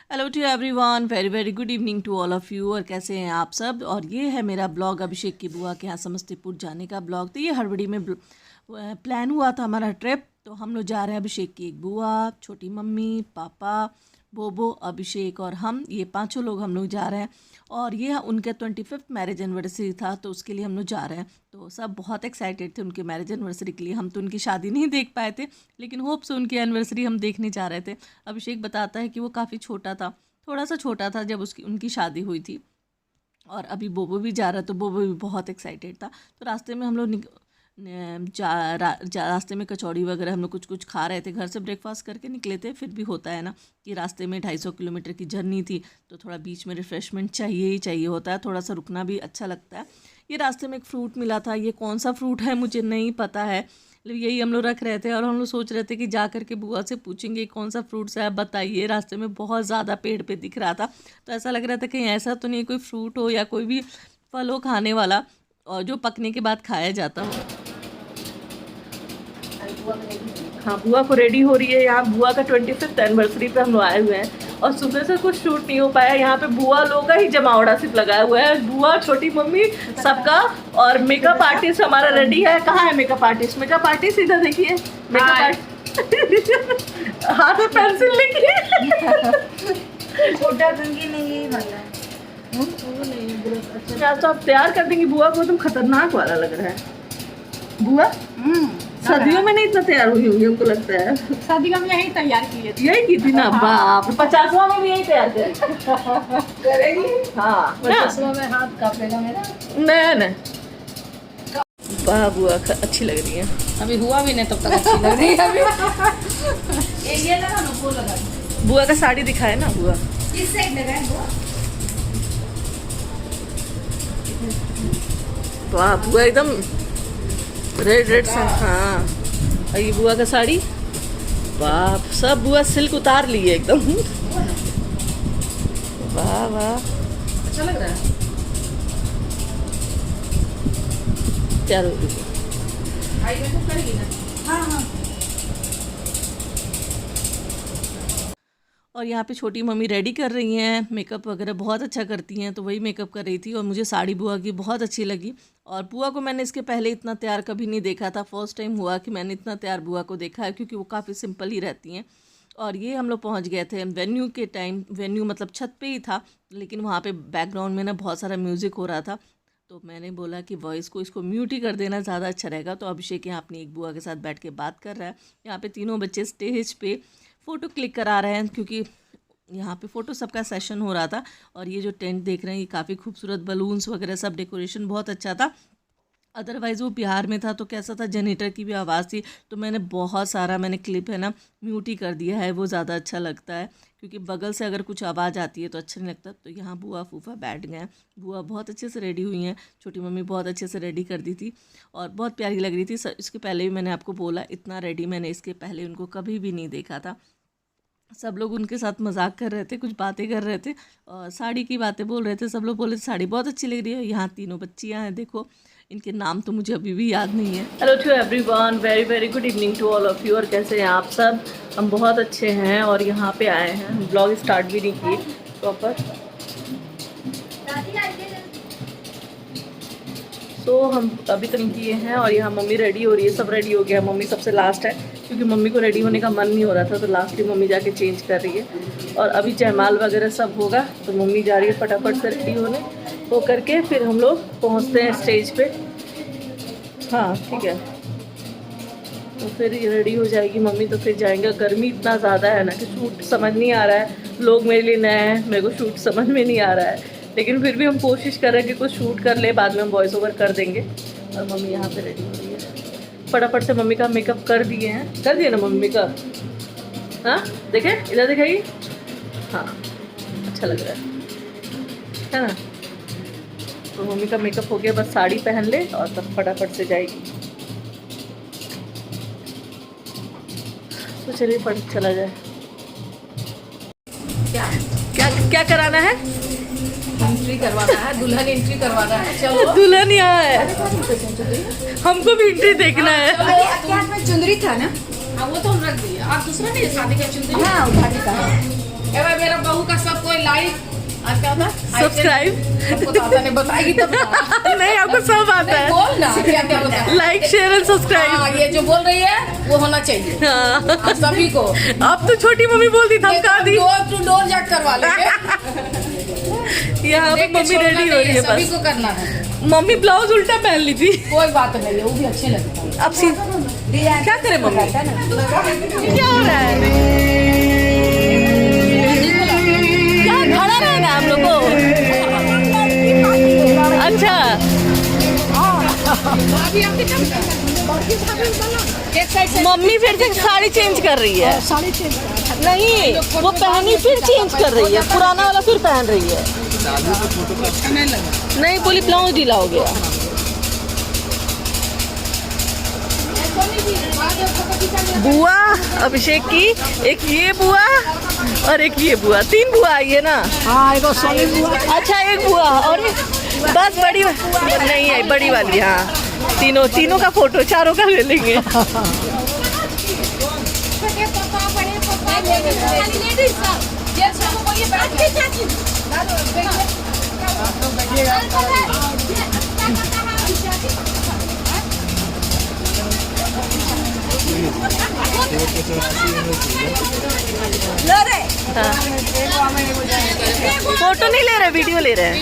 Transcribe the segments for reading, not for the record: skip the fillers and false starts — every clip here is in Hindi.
Hello to everyone, very very good evening to all of you. और कैसे हैं आप सब। और ये है मेरा ब्लॉग अभिषेक की बुआ के यहाँ समस्तीपुर जाने का ब्लॉग। तो ये हड़बड़ी में प्लान हुआ था हमारा ट्रिप। तो हम लोग जा रहे हैं, अभिषेक की एक बुआ, छोटी मम्मी, पापा, बोबो, अभिषेक और हम, ये पांचों लोग हम लोग जा रहे हैं। और ये उनके 25th मैरिज एनिवर्सरी था, तो उसके लिए हम लोग जा रहे हैं। तो सब बहुत एक्साइटेड थे उनके मैरिज एनिवर्सरी के लिए। हम तो उनकी शादी नहीं देख पाए थे, लेकिन होप से उनकी एनिवर्सरी हम देखने जा रहे थे। अभिषेक बताता है कि वो काफ़ी छोटा था, थोड़ा सा छोटा था जब उनकी शादी हुई थी। और अभी बोबो भी जा रहा है, तो बोबो भी बहुत एक्साइटेड था। तो रास्ते में हम लोग रास्ते में कचौड़ी वगैरह हम लोग कुछ कुछ खा रहे थे। घर से ब्रेकफास्ट करके निकले थे, फिर भी होता है ना कि रास्ते में 250 किलोमीटर की जर्नी थी, तो थोड़ा बीच में रिफ़्रेशमेंट चाहिए ही चाहिए होता है, थोड़ा सा रुकना भी अच्छा लगता है। ये रास्ते में एक फ़्रूट मिला था, ये कौन सा फ्रूट है मुझे नहीं पता है, यही हम लोग रख रहे थे। और हम लोग सोच रहे थे कि जा कर के बुआ से पूछेंगे कौन सा फ्रूट्स है, आप बताइए। रास्ते में बहुत ज़्यादा पेड़ पे दिख रहा था, तो ऐसा लग रहा था कहीं ऐसा तो नहीं कोई फ्रूट हो या कोई भी फल हो खाने वाला, और जो पकने के बाद खाया जाता हो। हाँ, बुआ को रेडी हो रही है। यहाँ बुआ का 25th एनिवर्सरी पे हम लोग आए हुए हैं, और सुबह से कुछ शूट नहीं हो पाया। यहाँ पे बुआ लोग का ही जमावड़ा सिर्फ लगाया हुआ है, बुआ, छोटी मम्मी, सबका। और मेकअप आर्टिस्ट हमारा रेडी है। कहाँ है मेकअप आर्टिस्ट? मेकअप आर्टिस्ट इधर देखिए, मेकअप आर्टिस्ट हाथ में पेंसिल लेके छोटा दूंगी नहीं वाला है। अच्छा, तो आप तैयार कर देंगी बुआ को? तुम खतरनाक वाला लग रहा है बुआ। शादियों में नहीं इतना तैयार हुई होंगी हमको लगता है। शादी का हम यही तैयार किए थे। यही की थी ना? बाप, 50वां में भी यही तैयार करेगी। हाँ, 50वां में हाथ कांपेगा मेरा। नहीं वाह, बुआ अच्छी लग रही है। अभी हुआ भी नहीं तब तक अच्छी लग रही है। अभी ये लगा ना, वो लगा। बुआ का साड़ी दिखाए ना बुआ। किस साइड लगा है बुआ? वाह, बुआ एकदम रेड रेड सा। हाँ, और ये बुआ का साड़ी, वाह, सब बुआ सिल्क उतार ली है एकदम। वाह वाह, अच्छा लग रहा है। क्या आई मेकअप करेगी ना? हाँ हाँ। और यहाँ पे छोटी मम्मी रेडी कर रही हैं, मेकअप वगैरह बहुत अच्छा करती हैं, तो वही मेकअप कर रही थी। और मुझे साड़ी बुआ की बहुत अच्छी लगी। और बुआ को मैंने इसके पहले इतना तैयार कभी नहीं देखा था, फर्स्ट टाइम हुआ कि मैंने इतना तैयार बुआ को देखा है, क्योंकि वो काफ़ी सिंपल ही रहती हैं। और ये हम लोग पहुँच गए थे वेन्यू के टाइम। वेन्यू मतलब छत पे ही था, लेकिन वहाँ पे बैकग्राउंड में ना बहुत सारा म्यूज़िक हो रहा था, तो मैंने बोला कि वॉइस को इसको म्यूट ही कर देना ज़्यादा अच्छा रहेगा। तो अभिषेक यहाँ अपनी एक बुआ के साथ बैठ के बात कर रहा है। यहाँ पे तीनों बच्चे स्टेज पे फ़ोटो क्लिक करा रहे हैं, क्योंकि यहाँ पे फ़ोटो सबका सेशन हो रहा था। और ये जो टेंट देख रहे हैं, ये काफ़ी खूबसूरत, बलून्स वगैरह सब डेकोरेशन बहुत अच्छा था। अदरवाइज़ वो बिहार में था, तो कैसा था, जनरेटर की भी आवाज़ थी, तो मैंने बहुत सारा क्लिप है ना म्यूट ही कर दिया है। वो ज़्यादा अच्छा लगता है, क्योंकि बगल से अगर कुछ आवाज़ आती है तो अच्छा नहीं लगता। तो यहाँ बुआ फूफा बैठ गए हैं। बुआ बहुत अच्छे से रेडी हुई हैं, छोटी मम्मी बहुत अच्छे से रेडी कर दी थी, और बहुत प्यारी लग रही थी। इसके पहले भी मैंने आपको बोला, इतना रेडी मैंने इसके पहले उनको कभी भी नहीं देखा था। सब लोग उनके साथ मजाक कर रहे थे, कुछ बातें कर रहे थे, और साड़ी की बातें बोल रहे थे। सब लोग बोले साड़ी बहुत अच्छी लग रही है। यहाँ तीनों बच्चियाँ हैं, देखो, इनके नाम तो मुझे अभी भी याद नहीं है। Hello to everyone, very very good evening to all of you. और कैसे हैं आप सब? हम बहुत अच्छे हैं। और यहाँ पे आए हैं, ब्लॉग स्टार्ट भी नहीं किए प्रॉपर। तो हम अभी तक किए हैं, और यहाँ मम्मी रेडी हो रही है, सब रेडी हो गया। मम्मी सबसे लास्ट है, क्योंकि मम्मी को रेडी होने का मन नहीं हो रहा था, तो लास्ट में मम्मी जाके चेंज कर रही है। और अभी जयमाल वगैरह सब होगा, तो मम्मी जा रही है फटाफट से रेडी हो करके, फिर हम लोग पहुँचते हैं स्टेज पे। हाँ ठीक है, तो फिर रेडी हो जाएगी मम्मी, तो फिर जाएंगे। गर्मी इतना ज़्यादा है ना कि शूट समझ नहीं आ रहा है। लोग मेरे लिए नए हैं, मेरे को शूट समझ में नहीं आ रहा है, लेकिन फिर भी हम कोशिश कर रहे हैं कि कुछ शूट कर ले, बाद में हम वॉइस ओवर कर देंगे। और मम्मी यहाँ पे रेडी हो रही है, फटाफट से मम्मी का मेकअप कर दिए हैं। कर दिए ना मम्मी का? हाँ, देखें, इधर दिखाइए। हाँ, अच्छा लग रहा है ना? तो मम्मी का मेकअप हो गया, बस साड़ी पहन ले और तब फटाफट से जाएगी। तो चलिए फट चला जाए। क्या क्या क्या कराना है? एंट्री करवाना है, दुल्हन एंट्री करवाना है। चलो, दुल्हन यहाँ है, हमको भी एंट्री देखना है। आपके हाथ में चुंदरी था ना? हाँ, वो तो हम रख दिए। आप दूसरा नहीं, शादी का चुंदरी? हाँ, उठाने का। मेरा बहू का लाइक, आज क्या था? सब्सक्राइब। हमको तो आता नहीं, बताएगी तब ना। नहीं, आपको सब आता है। बोल ना क्या क्या बताया। Like, share and subscribe. ये जो बोल रही है वो होना चाहिए हाँ। सभी को। अब तो छोटी मम्मी बोलती धमका दी। डोर टू डोर जाके करवा लेंगे। यहाँ पे मम्मी रेडी हो रही है, सभी बस को करना है। मम्मी ब्लाउज उल्टा पहन ली थी। कोई बात नहीं है, वो भी अच्छे लगते हैं। अब क्या करे मम्मी, क्या हो रहा है? यहाँ खड़ा रहना है हम लोग को। अच्छा, मम्मी फिर से साड़ी चेंज कर रही है। साड़ी चेंज नहीं, वो पहनी फिर चेंज कर रही है, पुराना वाला फिर पहन रही है। नहीं, बोली ब्लाउज ढीला हो गया। बुआ अभिषेक की, एक ये बुआ और एक ये बुआ, 3 बुआ आई है ना। हाँ, एगो सोनी बुआ। अच्छा, एक बुआ और बस बड़ी नहीं है, बड़ी वाली। हाँ, तीनों का फोटो, चारों का ले लेंगे। फोटो नहीं ले रहे, वीडियो ले रहे हैं।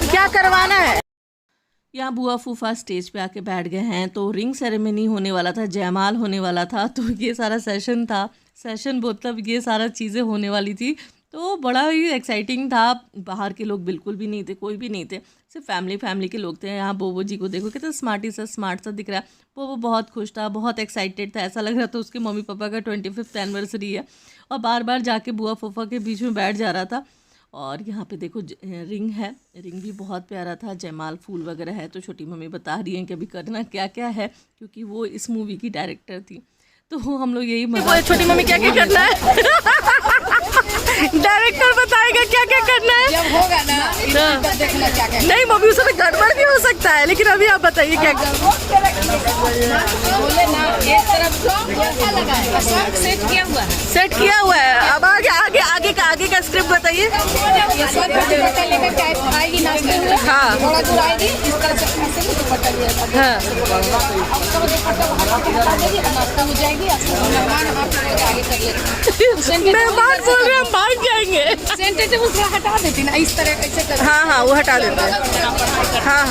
क्या करवाना है? यहाँ बुआ फूफा स्टेज पे आके बैठ गए हैं, तो रिंग सेरेमनी होने वाला था, जयमाल होने वाला था, तो ये सारा सेशन था। सेशन मतलब ये सारा चीज़ें होने वाली थी, तो बड़ा ही एक्साइटिंग था। बाहर के लोग बिल्कुल भी नहीं थे, कोई भी नहीं थे, सिर्फ फैमिली के लोग थे। यहाँ बोबो जी को देखो कितना स्मार्ट सा दिख रहा है। बोबो बहुत खुश था, बहुत एक्साइटेड था, ऐसा लग रहा था उसके मम्मी पापा का 25th एनिवर्सरी है, और बार बार जाके बुआ फूफा के बीच में बैठ जा रहा था। और यहाँ पे देखो रिंग है, रिंग भी बहुत प्यारा था, जयमाल फूल वगैरह है। तो छोटी मम्मी बता रही हैं कि अभी करना क्या क्या है, क्योंकि वो इस मूवी की डायरेक्टर थी। तो हम लोग यही मजा। छोटी मम्मी क्या क्या करना है? डायरेक्टर बताएगा क्या क्या करना है। जब होगा ना तो देखना क्या क्या। नहीं मम्मी, उसमें गड़बड़ भी हो सकता है, लेकिन अभी आप बताइए क्या बोले ना। एक तरफ सब सेट किया हुआ है। सेट किया हुआ है। अब आगे का स्क्रिप्ट बताइए। लेकर क्या आएगी नाचते हुए। हाँ, थोड़ा दूर आएगी, इस तरह से ऐसे भी दुपट्टा लिया था। हाँ, नाश्ता हो जाएगी। मेहमान आगे कर लेते। मेहमान बोल रहे हम भाग जाएंगे। सेंटर जब उसको हटा देती ना, इस तरह कैसे कर। हाँ, वो हटा देते हैं। हाँ,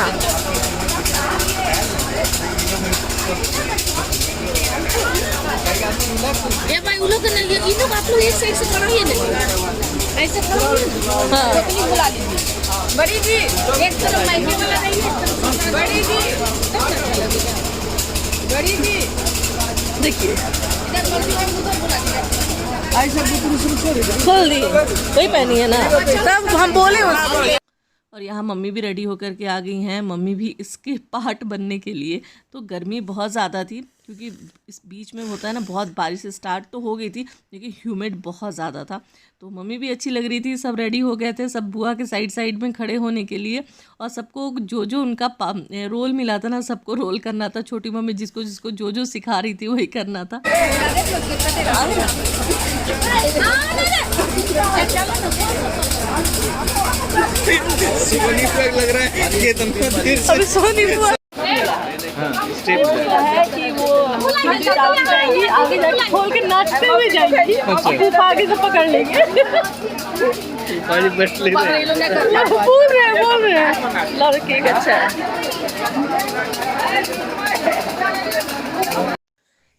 ये भाई उन लोग नहीं, इन लोग आप लोग एक साइड से कराइए ना, ऐसे करो। हाँ, तो बुला लीजिए। बड़ी जी एक तरफ माइके वाला नहीं है। बड़ी जी, बड़ी जी देखिए इधर बुला दीजिए। ऐसा खोल दी, वही पहनी है ना, तब हम बोले उसको। और यहाँ मम्मी भी रेडी होकर के आ गई हैं, मम्मी भी इसके पार्ट बनने के लिए। तो गर्मी बहुत ज़्यादा थी, क्योंकि इस बीच में होता है ना, बहुत बारिश स्टार्ट तो हो गई थी, लेकिन ह्यूमिड बहुत ज़्यादा था। तो मम्मी भी अच्छी लग रही थी, सब रेडी हो गए थे, सब बुआ के साइड में खड़े होने के लिए। और सबको जो उनका रोल मिला था ना, सबको रोल करना था। छोटी मम्मी जिसको जो सिखा रही थी वही करना था। लग रहा है ये अभी सोनी बुआ है कि वो जाएगी, आगे जाके खोल के नाचते हुए जाएगी, फूफा आगे से पकड़ लेंगे। बोल रहे हैं लड़के। अच्छा है।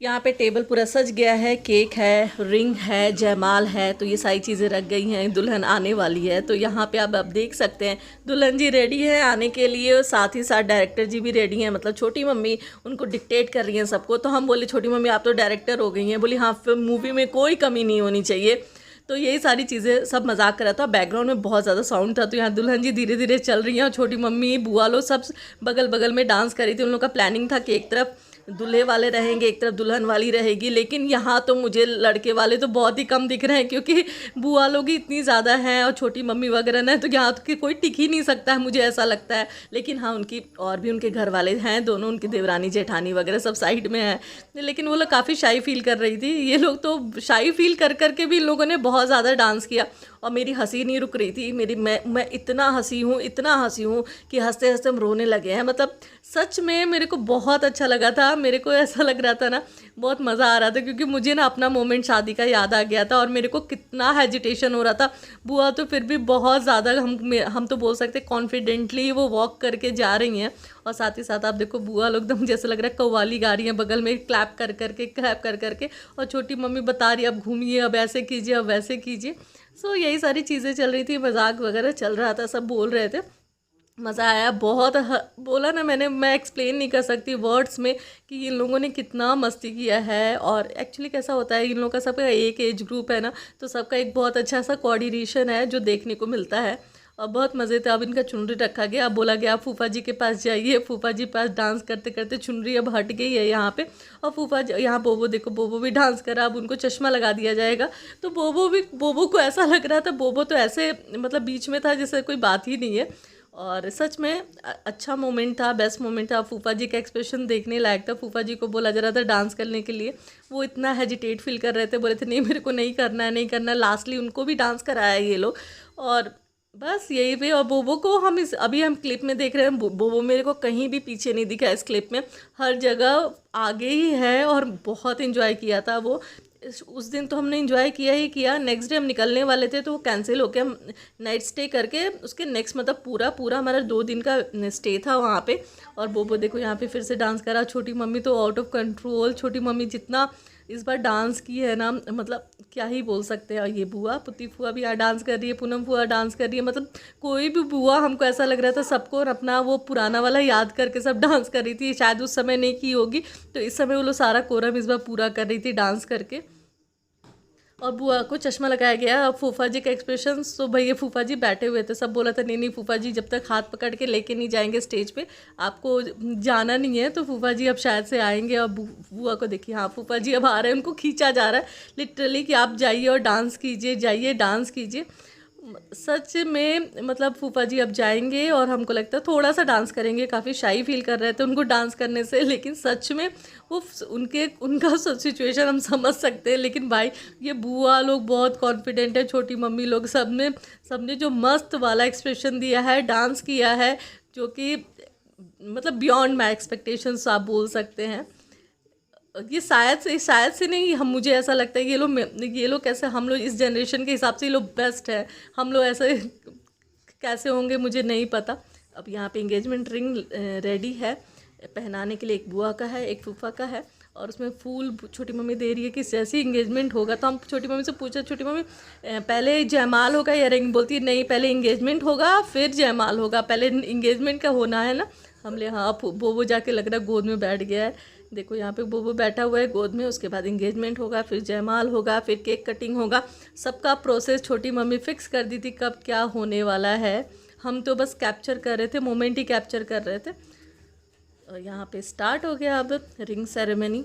यहाँ पे टेबल पूरा सज गया है, केक है, रिंग है, जयमाल है, तो ये सारी चीज़ें रख गई हैं। दुल्हन आने वाली है, तो यहाँ पे आप देख सकते हैं दुल्हन जी रेडी है आने के लिए, और साथ ही साथ डायरेक्टर जी भी रेडी हैं। मतलब छोटी मम्मी उनको डिक्टेट कर रही हैं सबको। तो हम बोले छोटी मम्मी आप तो डायरेक्टर हो गई हैं। बोली हाँ, फिल्म मूवी में कोई कमी नहीं होनी चाहिए। तो यही सारी चीज़ें सब मजाक कर रहा था। बैकग्राउंड में बहुत ज़्यादा साउंड था। तो यहाँ दुल्हन जी धीरे धीरे चल रही हैं, और छोटी मम्मी बुआ लोग सब बगल में डांस कर रही थी। उन लोग का प्लानिंग था कि एक तरफ दूल्हे वाले रहेंगे, एक तरफ दुल्हन वाली रहेगी। लेकिन यहाँ तो मुझे लड़के वाले तो बहुत ही कम दिख रहे हैं, क्योंकि बुआ लोग ही इतनी ज़्यादा हैं और छोटी मम्मी वगैरह ना, तो यहाँ तो कोई टिक ही नहीं सकता है, मुझे ऐसा लगता है। लेकिन हाँ, उनकी और भी उनके घर वाले हैं, दोनों उनकी देवरानी जेठानी वगैरह सब साइड में है। लेकिन वो लोग काफ़ी शाई फील कर रही थी। ये लोग तो शाई फील कर करके भी इन लोगों ने बहुत ज़्यादा डांस किया और मेरी हंसी नहीं रुक रही थी। मैं इतना हंसी हूँ कि हंसते हंसते हम रोने लगे हैं। मतलब सच में मेरे को बहुत अच्छा लगा था। मेरे को ऐसा लग रहा था ना, बहुत मज़ा आ रहा था, क्योंकि मुझे ना अपना मोमेंट शादी का याद आ गया था और मेरे को कितना हेजिटेशन हो रहा था। बुआ तो फिर भी बहुत ज़्यादा हम तो बोल सकते कॉन्फिडेंटली वो वॉक करके जा रही हैं। और साथ ही साथ आप देखो बुआ लोग एकदम जैसे लग रहा है कव्वाली गा रही हैं बगल में, क्लैप कर करके। और छोटी मम्मी बता रही है अब घूमिए, अब ऐसे कीजिए, अब वैसे कीजिए। सो यही सारी चीज़ें चल रही थी, मजाक वगैरह चल रहा था, सब बोल रहे थे, मज़ा आया बहुत। बोला ना मैं एक्सप्लेन नहीं कर सकती वर्ड्स में कि इन लोगों ने कितना मस्ती किया है। और एक्चुअली कैसा होता है, इन लोगों का सबका एक एज ग्रुप है ना, तो सबका एक बहुत अच्छा सा कोऑर्डिनेशन है जो देखने को मिलता है और बहुत मज़े थे। अब इनका चुनरी रखा गया, अब बोला गया आप फूफा जी के पास जाइए। फूफा जी पास डांस करते करते चुनरी अब हट गई है यहाँ पे। और फूफा जी यहाँ बोबो देखो, बोबो भी डांस करा, अब उनको चश्मा लगा दिया जाएगा। तो बोबो को ऐसा लग रहा था, बोबो तो ऐसे मतलब बीच में था जैसे कोई बात ही नहीं है। और सच में अच्छा मोमेंट था, बेस्ट मोमेंट था। फूफा जी का एक्सप्रेशन देखने लायक था। फूफा जी को बोला जा रहा था डांस करने के लिए, वो इतना हेजिटेट फील कर रहे थे, बोले थे नहीं मेरे को नहीं करना है, नहीं करना है। लास्टली उनको भी डांस कराया ये लोग। और बस यही पे। और बोबो को अभी हम क्लिप में देख रहे हैं, बोबो मेरे को कहीं भी पीछे नहीं दिखा इस क्लिप में, हर जगह आगे ही है और बहुत इन्जॉय किया था वो। उस दिन तो हमने एंजॉय किया ही किया। नेक्स्ट डे हम निकलने वाले थे तो वो कैंसिल होके हम नाइट स्टे करके उसके नेक्स्ट मतलब पूरा हमारा 2 दिन का स्टे था वहाँ पे। और बोबो देखो यहाँ पे फिर से डांस करा। छोटी मम्मी तो आउट ऑफ कंट्रोल, छोटी मम्मी जितना इस बार डांस की है ना, मतलब क्या ही बोल सकते हैं। और ये बुआ पुती फुआ भी यहाँ डांस कर रही है, पूनम फुआ डांस कर रही है। मतलब कोई भी बुआ, हमको ऐसा लग रहा था सबको अपना वो पुराना वाला याद करके सब डांस कर रही थी। शायद उस समय नहीं की होगी, तो इस समय वो लोग सारा कोरम इस बार पूरा कर रही थी डांस करके। और बुआ को चश्मा लगाया गया। अब फूफा जी का एक्सप्रेशन, तो भैया फूफा जी बैठे हुए थे, सब बोला था नहीं फूफा जी जब तक हाथ पकड़ के लेके नहीं जाएंगे स्टेज पे आपको जाना नहीं है। तो फूफा जी अब शायद से आएंगे। और बुआ को देखिए, हाँ फूफा जी अब आ रहे हैं, उनको खींचा जा रहा है लिटरली कि आप जाइए और डांस कीजिए, जाइए डांस कीजिए। सच में मतलब फूफा जी अब जाएंगे और हमको लगता है थोड़ा सा डांस करेंगे। काफ़ी शाई फील कर रहे थे उनको डांस करने से, लेकिन सच में वो उनका सिचुएशन हम समझ सकते हैं। लेकिन भाई ये बुआ लोग बहुत कॉन्फिडेंट है, छोटी मम्मी लोग सबने जो मस्त वाला एक्सप्रेशन दिया है, डांस किया है, जो कि मतलब बियॉन्ड माई एक्सपेक्टेशंस आप बोल सकते हैं। ये शायद से नहीं, हम मुझे ऐसा लगता है ये लोग कैसे, हम लोग इस जनरेशन के हिसाब से ये लोग बेस्ट है। हम लोग ऐसे कैसे होंगे मुझे नहीं पता। अब यहाँ पे एंगेजमेंट रिंग रेडी है पहनाने के लिए, एक बुआ का है, एक फूफा का है। और उसमें फूल छोटी मम्मी दे रही है कि जैसे इंगेजमेंट होगा। तो हम छोटी मम्मी से पूछा, छोटी मम्मी पहले जयमाल होगा या रिंग? बोलती है नहीं, पहले इंगेजमेंट होगा फिर जयमाल होगा, पहले इंगेजमेंट का होना है ना। हमले हाँ, बोबो जाके लग रहा है गोद में बैठ गया है। देखो यहाँ पे बोबो बैठा हुआ है गोद में। उसके बाद इंगेजमेंट होगा, फिर जयमाल होगा, फिर केक कटिंग होगा। सबका प्रोसेस छोटी मम्मी फिक्स कर दी थी कब क्या होने वाला है। हम तो बस कैप्चर कर रहे थे, मोमेंट ही कैप्चर कर रहे थे। और यहाँ पे स्टार्ट हो गया अब रिंग सेरेमनी।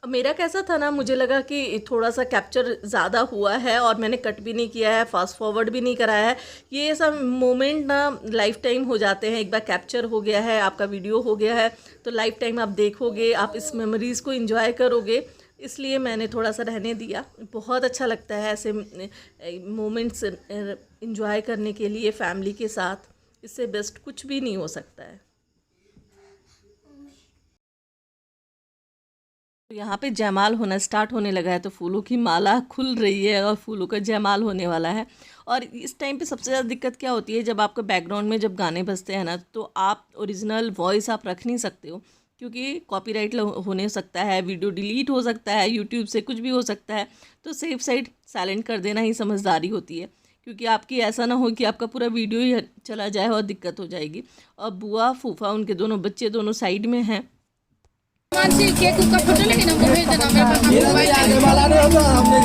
मेरा कैसा था ना, मुझे लगा कि थोड़ा सा कैप्चर ज़्यादा हुआ है और मैंने कट भी नहीं किया है, फास्ट फॉरवर्ड भी नहीं कराया है। ये सब मोमेंट ना लाइफ टाइम हो जाते हैं। एक बार कैप्चर हो गया है, आपका वीडियो हो गया है, तो लाइफ टाइम आप देखोगे, आप इस मेमोरीज़ को एंजॉय करोगे। इसलिए मैंने थोड़ा सा रहने दिया। बहुत अच्छा लगता है ऐसे मोमेंट्स एंजॉय करने के लिए फैमिली के साथ। इससे बेस्ट कुछ भी नहीं हो सकता है। तो यहाँ पे जयमाल होना स्टार्ट होने लगा है, तो फूलों की माला खुल रही है और फूलों का जयमाल होने वाला है। और इस टाइम पे सबसे ज़्यादा दिक्कत क्या होती है, जब आपका बैकग्राउंड में जब गाने बजते हैं ना, तो आप ओरिजिनल वॉइस आप रख नहीं सकते हो, क्योंकि कॉपीराइट होने सकता है, वीडियो डिलीट हो सकता है, यूट्यूब से कुछ भी हो सकता है। तो सेफ साइड साइलेंट कर देना ही समझदारी होती है, क्योंकि आपकी ऐसा ना हो कि आपका पूरा वीडियो ही चला जाए और दिक्कत हो जाएगी। और बुआ फूफा उनके दोनों बच्चे दोनों साइड में हैं। केक का फोटो लेके ना भेज देना मेरे पास, मोबाइल आने वाला नहीं होता हमने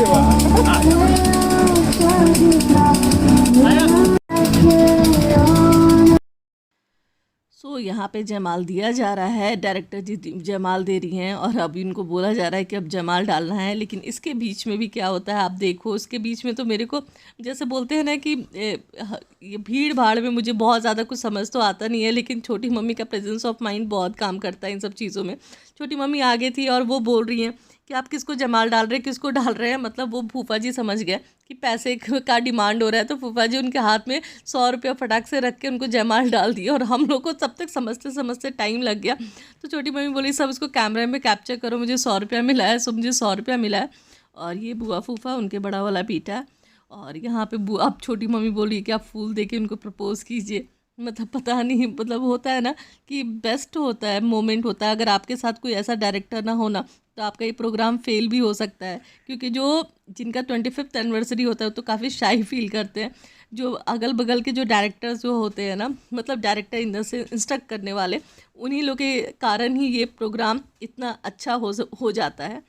सो यहाँ पे जयमाल दिया जा रहा है, डायरेक्टर जी जयमाल दे रही हैं और अभी उनको बोला जा रहा है कि अब जयमाल डालना है। लेकिन इसके बीच में भी क्या होता है आप देखो, उसके बीच में तो मेरे को जैसे बोलते हैं ना कि ये भीड़ भाड़ में मुझे बहुत ज़्यादा कुछ समझ तो आता नहीं है, लेकिन छोटी मम्मी का प्रेजेंस ऑफ माइंड बहुत काम करता है इन सब चीज़ों में। छोटी मम्मी आगे थी और वो बोल रही हैं कि आप किसको जयमाल डाल रहे हैं, किसको डाल रहे हैं। मतलब वो फूफा जी समझ गए कि पैसे का डिमांड हो रहा है, तो फूफा जी उनके हाथ में 100 रुपया फटाक से रख के उनको जयमाल डाल दिया। और हम लोग को तब तक समझते समझते टाइम लग गया। तो छोटी मम्मी बोली सब इसको कैमरे में कैप्चर करो, मुझे 100 रुपया मिला है, सब मुझे 100 रुपया मिला है। और ये बुआ फूफा उनके बड़ा वाला बेटा है। और यहाँ पे बुआ अब छोटी मम्मी बोली कि आप फूल दे के उनको प्रपोज़ कीजिए। मतलब पता नहीं, मतलब होता है ना कि बेस्ट होता है, मोमेंट होता है। अगर आपके साथ कोई ऐसा डायरेक्टर ना हो ना, तो आपका ये प्रोग्राम फेल भी हो सकता है। क्योंकि जो जिनका 25th एनिवर्सरी होता है तो काफ़ी शाई फील करते हैं। जो अगल बगल के जो डायरेक्टर्स जो होते हैं ना, मतलब डायरेक्टर इन से इंस्ट्रक्ट करने वाले, उन्हीं लोग के कारण ही ये प्रोग्राम इतना अच्छा हो जाता है।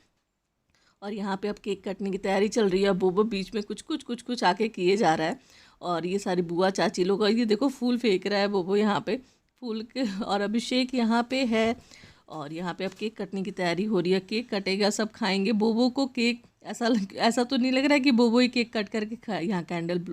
और यहाँ पे अब केक कटने की तैयारी चल रही है। बोबो बीच में कुछ आके किए जा रहा है। और ये सारी बुआ चाची लोग, और ये देखो फूल फेंक रहा है बोबो यहाँ पे फूल के। और अभिषेक यहाँ पे है। और यहाँ पे अब केक कटने की तैयारी हो रही है। केक कटेगा, सब खाएंगे। बोबो को केक ऐसा तो नहीं लग रहा है कि बोबो ही केक कट करके खाए। यहाँ कैंडल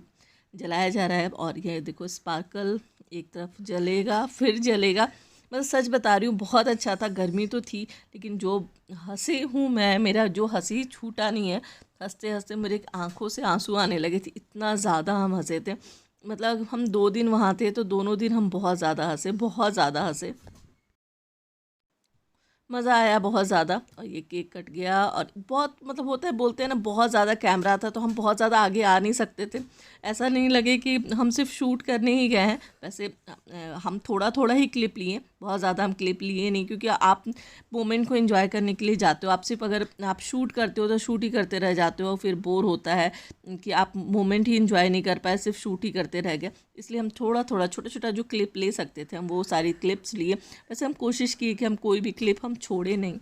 जलाया जा रहा है। और ये देखो स्पार्कल एक तरफ जलेगा फिर जलेगा। मैं सच बता रही हूँ, बहुत अच्छा था। गर्मी तो थी, लेकिन जो हंसी हूँ मैं, मेरा जो हंसी छूटा नहीं है। हंसते हंसते मेरे आंखों से आंसू आने लगे थे, इतना ज़्यादा हम हंसे थे। मतलब हम 2 दिन वहाँ थे तो दोनों दिन हम बहुत ज़्यादा हंसे, बहुत ज़्यादा हंसे। मज़ा आया बहुत ज़्यादा। और ये केक कट गया और बहुत, मतलब होता है, बोलते हैं ना, बहुत ज़्यादा कैमरा था तो हम बहुत ज़्यादा आगे आ नहीं सकते थे। ऐसा नहीं लगे कि हम सिर्फ शूट करने ही गए हैं। वैसे हम थोड़ा थोड़ा ही क्लिप लिए, बहुत ज़्यादा हम क्लिप लिए नहीं। क्योंकि आप मोमेंट को एंजॉय करने के लिए जाते हो। आप सिर्फ अगर आप शूट करते हो तो शूट ही करते रह जाते हो, फिर बोर होता है कि आप मोमेंट ही एंजॉय नहीं कर पाए, सिर्फ शूट ही करते रह गए। इसलिए हम थोड़ा थोड़ा छोटा छोटा जो क्लिप ले सकते थे हम वो सारी क्लिप्स लिए। वैसे हम कोशिश की कि हम कोई भी क्लिप हम छोड़े नहीं।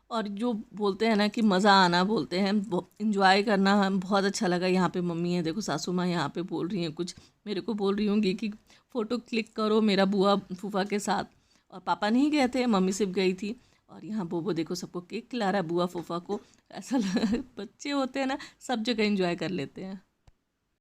और जो बोलते हैं ना कि मज़ा आना, बोलते हैं इंजॉय करना, हम बहुत अच्छा लगा। यहाँ पे मम्मी है, देखो सासू माँ यहाँ पे बोल रही हैं कुछ, मेरे को बोल रही होंगी कि फ़ोटो क्लिक करो मेरा बुआ फूफा के साथ। और पापा नहीं गए थे, मम्मी सिर्फ गई थी। और यहाँ बोबो देखो सबको केक खिला रहा है बुआ फूफा को। ऐसा बच्चे होते हैं ना, सब जगह इंजॉय कर लेते हैं।